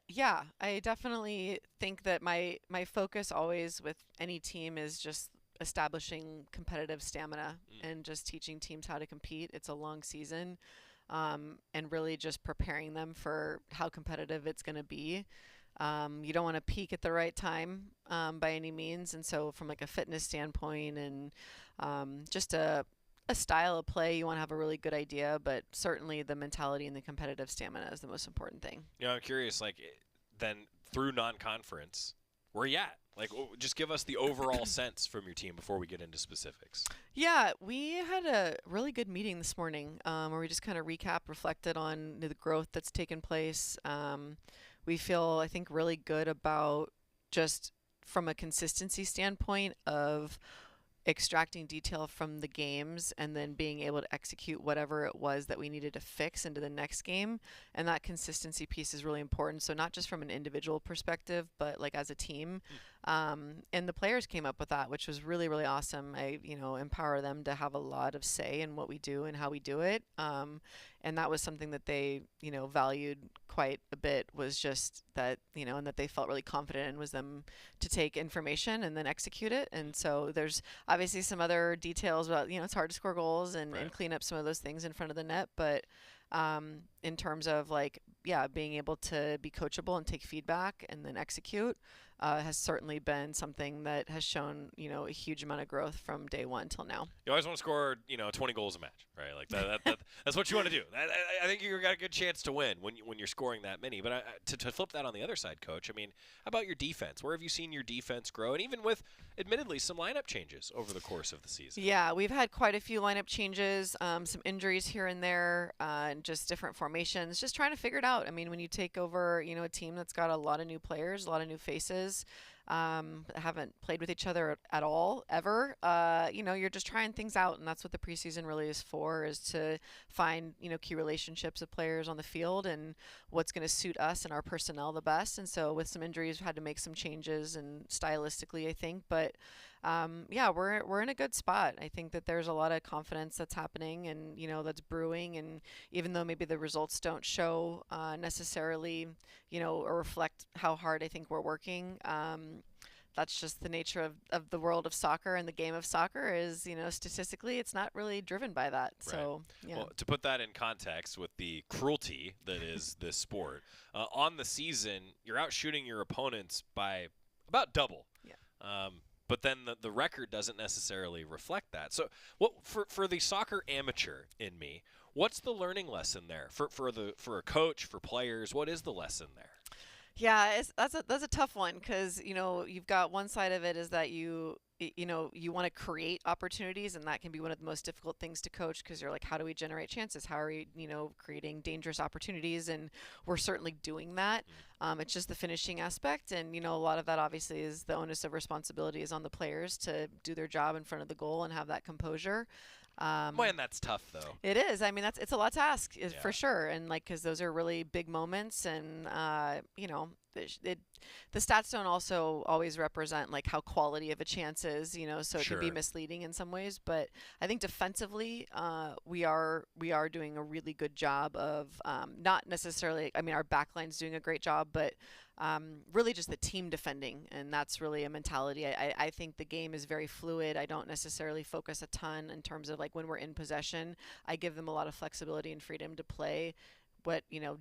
Yeah, I definitely think that my focus always with any team is just establishing competitive stamina and just teaching teams how to compete. It's a long season, and really just preparing them for how competitive it's going to be. You don't want to peak at the right time, by any means. And so from like a fitness standpoint and, just a style of play, you want to have a really good idea, but certainly the mentality and the competitive stamina is the most important thing. You know, I'm curious, like, then through non-conference, where you at? Like, just give us the overall sense from your team before we get into specifics. Yeah, we had a really good meeting this morning, where we just kind of reflected on the growth that's taken place. We feel, I think, really good about just from a consistency standpoint of extracting detail from the games and then being able to execute whatever it was that we needed to fix into the next game. And that consistency piece is really important. So not just from an individual perspective, but like as a team. And the players came up with that, which was really, really awesome. I, empower them to have a lot of say in what we do and how we do it. And that was something that they, valued quite a bit, was just that, and that they felt really confident in, was them to take information and then execute it. And so there's obviously some other details about, it's hard to score goals and clean up some of those things in front of the net. But in terms of being able to be coachable and take feedback and then execute, has certainly been something that has shown, a huge amount of growth from day one till now. You always want to score, 20 goals a match, right? Like that's what you want to do. I think you've got a good chance to win when you're scoring that many. But to flip that on the other side, Coach, I mean, how about your defense? Where have you seen your defense grow? And even with, admittedly, some lineup changes over the course of the season. Yeah, we've had quite a few lineup changes, some injuries here and there, and just different formations, just trying to figure it out. I mean, when you take over, a team that's got a lot of new players, a lot of new faces, haven't played with each other at all ever, you're just trying things out, and that's what the preseason really is for, is to find key relationships of players on the field and what's going to suit us and our personnel the best. And so with some injuries, we had to make some changes, and stylistically, I think, but we're in a good spot. I think that there's a lot of confidence that's happening and, that's brewing. And even though maybe the results don't show necessarily, or reflect how hard I think we're working, that's just the nature of the world of soccer, and the game of soccer is, statistically, it's not really driven by that. Right. So, yeah. Well, to put that in context with the cruelty that is this sport, on the season, you're out shooting your opponents by about double. Yeah. But then the record doesn't necessarily reflect that. So what for the soccer amateur in me, what's the learning lesson there for a coach, for players? What is the lesson there? Yeah, that's a tough one, because you've got one side of it is that you want to create opportunities, and that can be one of the most difficult things to coach, because you're like, how do we generate chances? How are we creating dangerous opportunities? And we're certainly doing that. It's just the finishing aspect, and a lot of that obviously is the onus of responsibility is on the players to do their job in front of the goal and have that composure. Man, that's tough though. It is. I mean, it's a lot to ask for sure. And like, cause those are really big moments, and you know, the stats don't also always represent like how quality of a chance is, you know, so it can be misleading in some ways. But I think defensively, we are doing a really good job of not necessarily, I mean, our backline's doing a great job, but really just the team defending, and that's really a mentality. I think the game is very fluid. I don't necessarily focus a ton in terms of like when we're in possession. I give them a lot of flexibility and freedom to play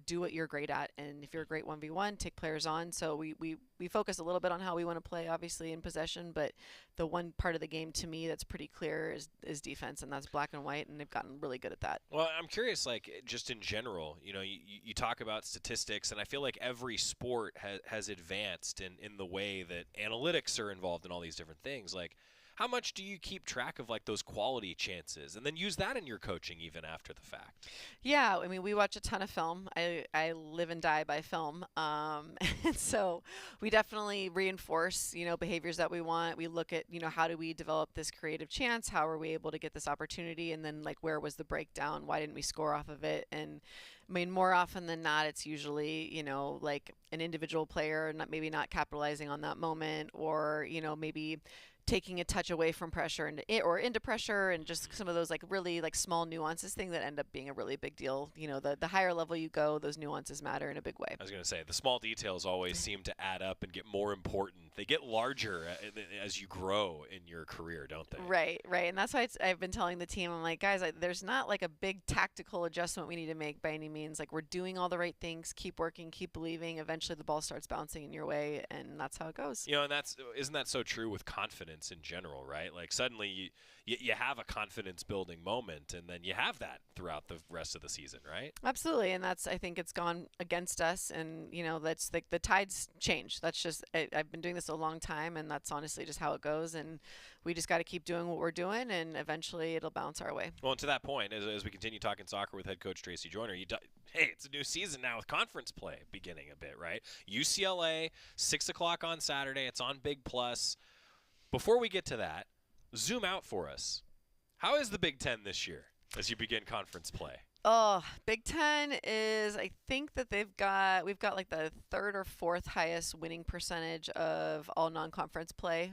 do what you're great at, and if you're a great 1v1, take players on. So we focus a little bit on how we want to play, obviously in possession, but the one part of the game to me that's pretty clear is defense, and that's black and white, and they've gotten really good at that. Well, I'm curious, like just in general, you know, you talk about statistics, and I feel like every sport has advanced in the way that analytics are involved in all these different things. Like, how much do you keep track of like those quality chances and then use that in your coaching even after the fact? Yeah, I mean, we watch a ton of film. I live and die by film. And so we definitely reinforce, you know, behaviors that we want. We look at, you know, how do we develop this creative chance? How are we able to get this opportunity? And then like, where was the breakdown? Why didn't we score off of it? And I mean, more often than not, it's usually, you know, like an individual player maybe not capitalizing on that moment, or, you know, maybe taking a touch away from pressure or into pressure, and just some of those like really like small nuances thing that end up being a really big deal. You know, the higher level you go, those nuances matter in a big way. I was going to say, the small details always seem to add up and get more important. They get larger as you grow in your career, don't they? Right. And that's why I've been telling the team, I'm like, guys, there's not like a big tactical adjustment we need to make by any means. Like, we're doing all the right things, keep working, keep believing. Eventually the ball starts bouncing in your way, and that's how it goes. You know, and isn't that so true with confidence in general, right? Like, suddenly you have a confidence building moment, and then you have that throughout the rest of the season, right? Absolutely. And I think it's gone against us, and you know, that's like the tides change. That's just, I've been doing this a long time, and that's honestly just how it goes, and we just got to keep doing what we're doing, and eventually it'll bounce our way. Well, and to that point, as we continue talking soccer with head coach Tracy Joyner, hey, it's a new season now with conference play beginning a bit, right? UCLA, 6 o'clock on Saturday. It's on Big Plus. Before we get to that, zoom out for us. How is the Big Ten this year as you begin conference play? Oh, Big Ten is, I think that we've got like the third or fourth highest winning percentage of all non-conference play.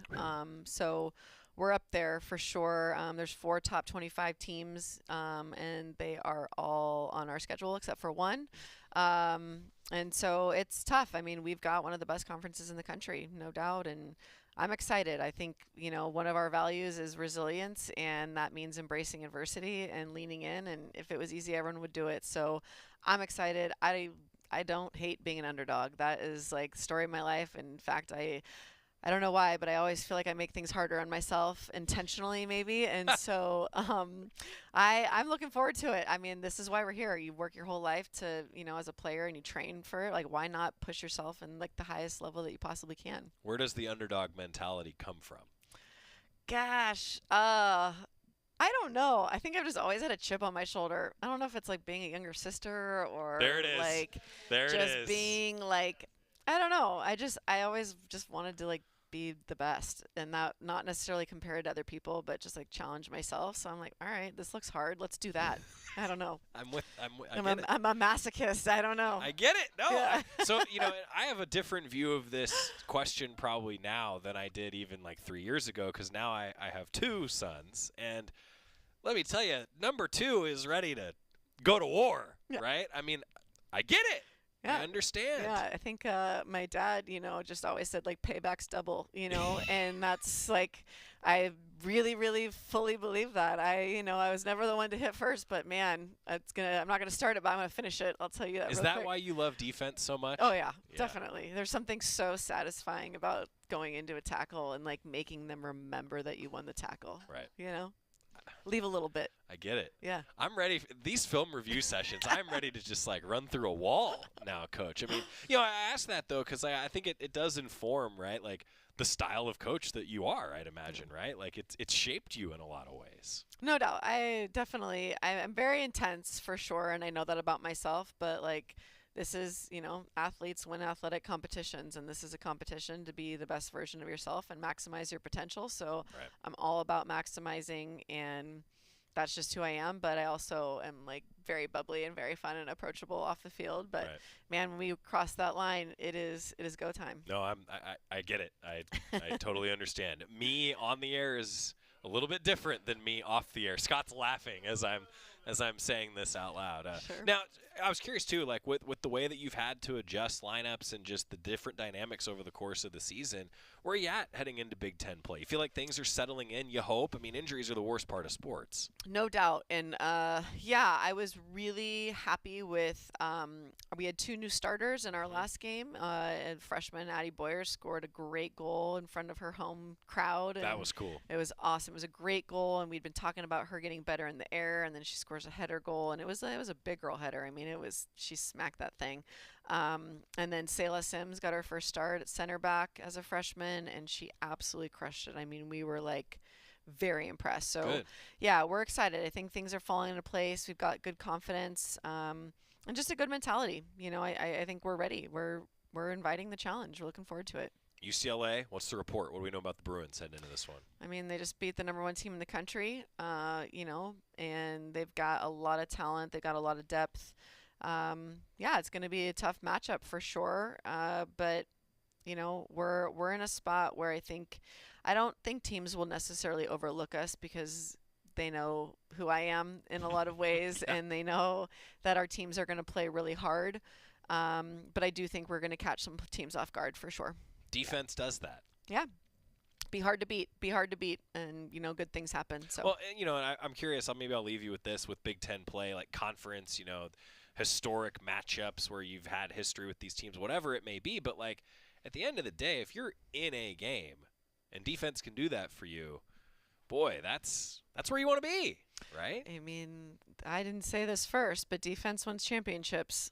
So we're up there for sure. There's 4 top 25 teams, and they are all on our schedule except for one. And so it's tough. I mean, we've got one of the best conferences in the country, no doubt, and I'm excited. I think, you know, one of our values is resilience, and that means embracing adversity and leaning in. And if it was easy, everyone would do it. So I'm excited. I don't hate being an underdog. That is like the story of my life. In fact, I don't know why, but I always feel like I make things harder on myself intentionally, maybe. And so I'm looking forward to it. I mean, this is why we're here. You work your whole life to, you know, as a player, and you train for it. Like, why not push yourself in like the highest level that you possibly can? Where does the underdog mentality come from? Gosh, I don't know. I think I've just always had a chip on my shoulder. I don't know if it's like being a younger sister or there it is. Like there just it is. Being like, I don't know. I always just wanted to like be the best, and not necessarily compared to other people, but just like challenge myself. So I'm like, all right, this looks hard. Let's do that. I don't know. I'm a masochist. I don't know. I get it. No. Yeah. So, you know, I have a different view of this question probably now than I did even like 3 years ago, because now I have 2 sons, and let me tell you, number 2 is ready to go to war, right? I mean, I get it. Yeah. I understand. Yeah, I think my dad, you know, just always said like payback's double, you know, and that's like, I really, really fully believe that. I was never the one to hit first, but man, I'm not gonna start it, but I'm gonna finish it. I'll tell you that. Is that why you love defense so much? Oh yeah, definitely. There's something so satisfying about going into a tackle and like making them remember that you won the tackle. Right. You know? Leave a little bit. I get it. Yeah. I'm ready. These film review sessions, I'm ready to just like run through a wall now, Coach. I mean, you know, I asked that though because I think it does inform, right, like the style of coach that you are, I'd imagine, right? Like it's shaped you in a lot of ways. No doubt. I'm very intense for sure, and I know that about myself, but like, this is, you know, athletes win athletic competitions, and this is a competition to be the best version of yourself and maximize your potential. So I'm all about maximizing and that's just who I am. But I also am like very bubbly and very fun and approachable off the field. But man, when we cross that line, it is go time. No, I get it. I totally understand. Me on the air is a little bit different than me off the air. Scott's laughing as I'm saying this out loud. Sure. Now, I was curious too, like with the way that you've had to adjust lineups and just the different dynamics over the course of the season, where are you at heading into Big Ten play? You feel like things are settling in, you hope? I mean, injuries are the worst part of sports. No doubt. And I was really happy with we had 2 new starters in our last game. And freshman Addie Boyer scored a great goal in front of her home crowd. And that was cool. It was awesome. It was a great goal, and we'd been talking about her getting better in the air, and then she scores a header goal, and it was a big girl header. I mean, she smacked that thing. And then Selah Sims got her first start at center back as a freshman, and she absolutely crushed it. I mean, we were like very impressed. So good. Yeah, we're excited. I think things are falling into place. We've got good confidence, and just a good mentality. You know, I think we're ready. We're inviting the challenge. We're looking forward to it. UCLA, what's the report? What do we know about the Bruins heading into this one? I mean, they just beat the #1 team in the country, and they've got a lot of talent. They've got a lot of depth. It's going to be a tough matchup for sure. But we're in a spot where I don't think teams will necessarily overlook us because they know who I am in a lot of ways, and they know that our teams are going to play really hard. But I do think we're going to catch some teams off guard for sure. Defense does that. Yeah. Be hard to beat, and good things happen. So well, and I'm curious. Maybe I'll leave you with this with Big Ten play, like conference. Historic matchups where you've had history with these teams, whatever it may be. But like at the end of the day, if you're in a game and defense can do that for you, boy, that's where you want to be, right? I mean, I didn't say this first, but defense wins championships.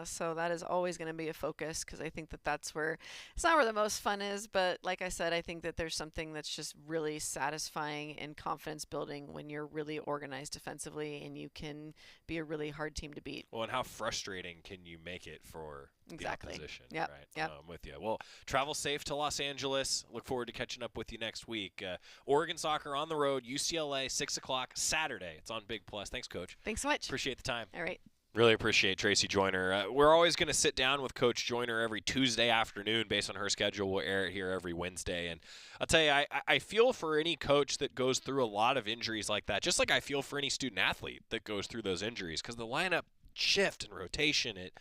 So that is always going to be a focus because I think that's where it's not where the most fun is. But like I said, I think that there's something that's just really satisfying and confidence building when you're really organized defensively and you can be a really hard team to beat. Well, and how frustrating can you make it for the opposition? Yep. Right. Yep. I'm with you. Well, travel safe to Los Angeles. Look forward to catching up with you next week. Oregon soccer on the road, UCLA, 6 o'clock Saturday. It's on Big Plus. Thanks, Coach. Thanks so much. Appreciate the time. All right. Really appreciate Tracy Joyner. We're always going to sit down with Coach Joyner every Tuesday afternoon based on her schedule. We'll air it here every Wednesday. And I'll tell you, I feel for any coach that goes through a lot of injuries like that, just like I feel for any student athlete that goes through those injuries, because the lineup shift and rotation, it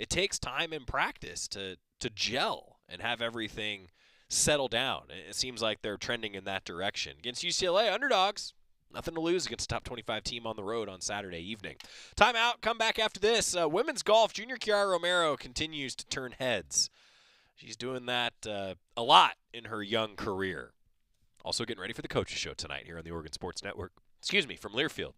takes time and practice to gel and have everything settle down. It seems like they're trending in that direction. Against UCLA, underdogs. Nothing to lose against a top 25 team on the road on Saturday evening. Timeout. Come back after this. Women's golf. Junior Kiara Romero continues to turn heads. She's doing that a lot in her young career. Also getting ready for the Coaches Show tonight here on the Oregon Sports Network. From Learfield.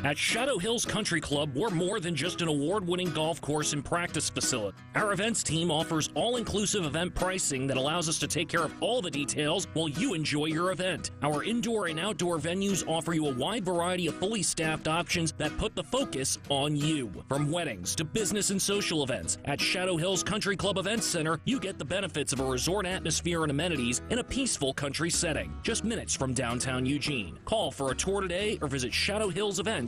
At Shadow Hills Country Club, we're more than just an award-winning golf course and practice facility. Our events team offers all-inclusive event pricing that allows us to take care of all the details while you enjoy your event. Our indoor and outdoor venues offer you a wide variety of fully staffed options that put the focus on you. From weddings to business and social events, at Shadow Hills Country Club Events Center, you get the benefits of a resort atmosphere and amenities in a peaceful country setting, just minutes from downtown Eugene. Call for a tour today or visit shadowhillsevents.com.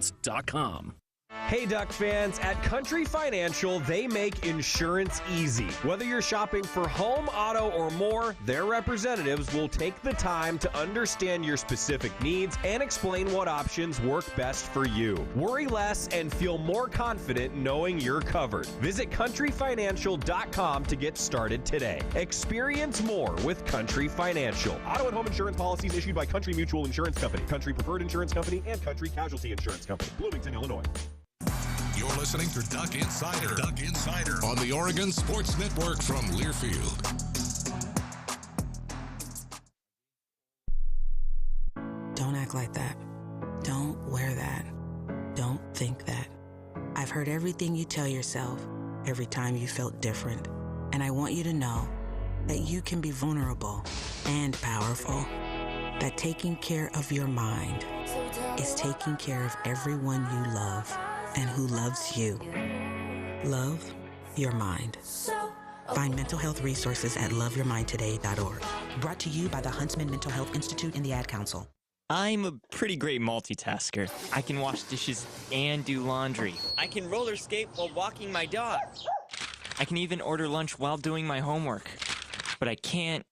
Hey Duck fans, at Country Financial, they make insurance easy. Whether you're shopping for home, auto, or more, their representatives will take the time to understand your specific needs and explain what options work best for you. Worry less and feel more confident knowing you're covered. Visit countryfinancial.com to get started today. Experience more with Country Financial. Auto and home insurance policies issued by Country Mutual Insurance Company, Country Preferred Insurance Company, and Country Casualty Insurance Company, Bloomington, Illinois. You're listening to Duck Insider. Duck Insider on the Oregon Sports Network from Learfield. Don't act like that. Don't wear that. Don't think that. I've heard everything you tell yourself every time you felt different. And I want you to know that you can be vulnerable and powerful. That taking care of your mind is taking care of everyone you love and who loves you. Love your mind. Find mental health resources at loveyourmindtoday.org. Brought to you by the Huntsman Mental Health Institute and the Ad Council. I'm a pretty great multitasker. I can wash dishes and do laundry. I can roller skate while walking my dog. I can even order lunch while doing my homework. But I can't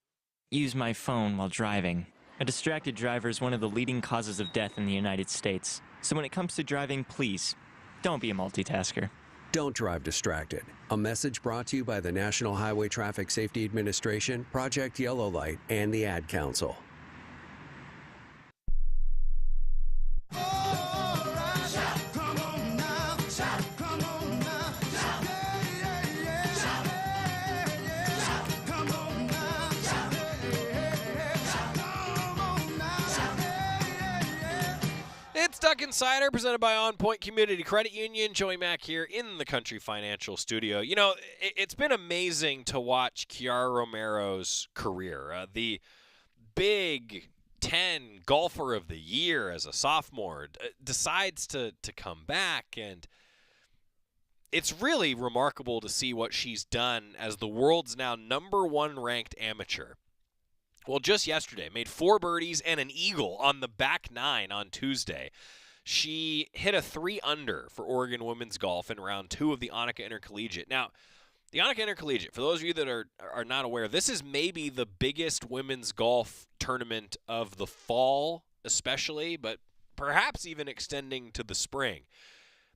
use my phone while driving. A distracted driver is one of the leading causes of death in the United States. So when it comes to driving, please, don't be a multitasker. Don't drive distracted. A message brought to you by the National Highway Traffic Safety Administration, Project Yellow Light, and the Ad Council. It's Duck Insider, presented by OnPoint Community Credit Union. Joey Mack here in the Country Financial Studio. You know, it's been amazing to watch Kiara Romero's career. The Big Ten Golfer of the Year as a sophomore decides to come back, and it's really remarkable to see what she's done as the world's now #1 ranked amateur. Well, just yesterday, made 4 birdies and an eagle on the back 9 on Tuesday. She hit a 3-under for Oregon women's golf in round 2 of the Annika Intercollegiate. Now, the Annika Intercollegiate, for those of you that are not aware, this is maybe the biggest women's golf tournament of the fall, especially, but perhaps even extending to the spring.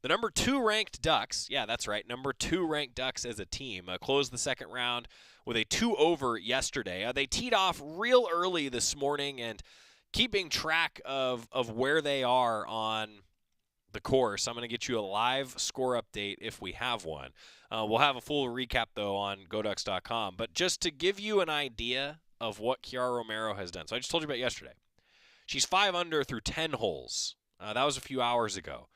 The #2 ranked Ducks, yeah, that's right, #2 ranked Ducks as a team, closed the second round with a 2-over yesterday. They teed off real early this morning, and keeping track of where they are on the course, I'm going to get you a live score update if we have one. We'll have a full recap, though, on GoDucks.com. But just to give you an idea of what Kiara Romero has done. So I just told you about yesterday. She's 5 under through 10 holes. That was a few hours ago.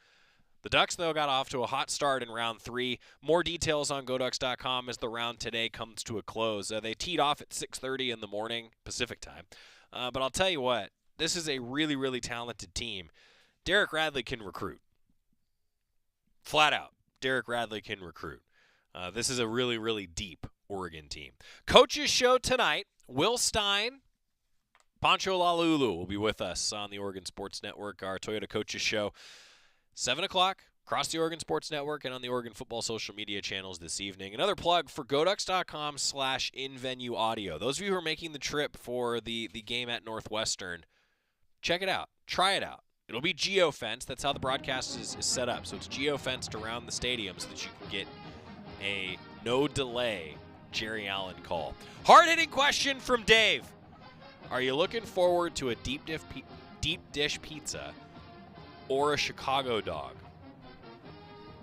The Ducks, though, got off to a hot start in round 3. More details on GoDucks.com as the round today comes to a close. They teed off at 6:30 in the morning, Pacific time. But I'll tell you what, this is a really, really talented team. Derek Radley can recruit. Flat out, Derek Radley can recruit. This is a really, really deep Oregon team. Coaches show tonight. Will Stein, Pancho Lalulu will be with us on the Oregon Sports Network, our Toyota Coaches show. 7 o'clock across the Oregon Sports Network and on the Oregon football social media channels this evening. Another plug for GoDucks.com/in-venue audio. Those of you who are making the trip for the game at Northwestern, check it out. Try it out. It'll be geofenced. That's how the broadcast is set up. So it's geofenced around the stadium so that you can get a no-delay Jerry Allen call. Hard-hitting question from Dave. Are you looking forward to a deep dish pizza or a Chicago dog?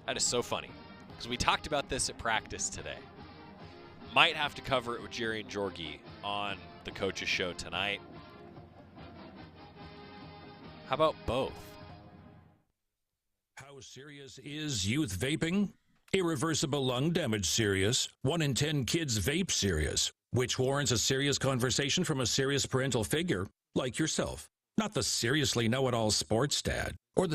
That is so funny, because we talked about this at practice today. Might have to cover it with Jerry and Jorgie on the Coaches Show tonight. How about both? How serious is youth vaping? Irreversible lung damage serious. 1 in 10 kids vape serious, which warrants a serious conversation from a serious parental figure like yourself. Not the seriously know-it-all sports dad or the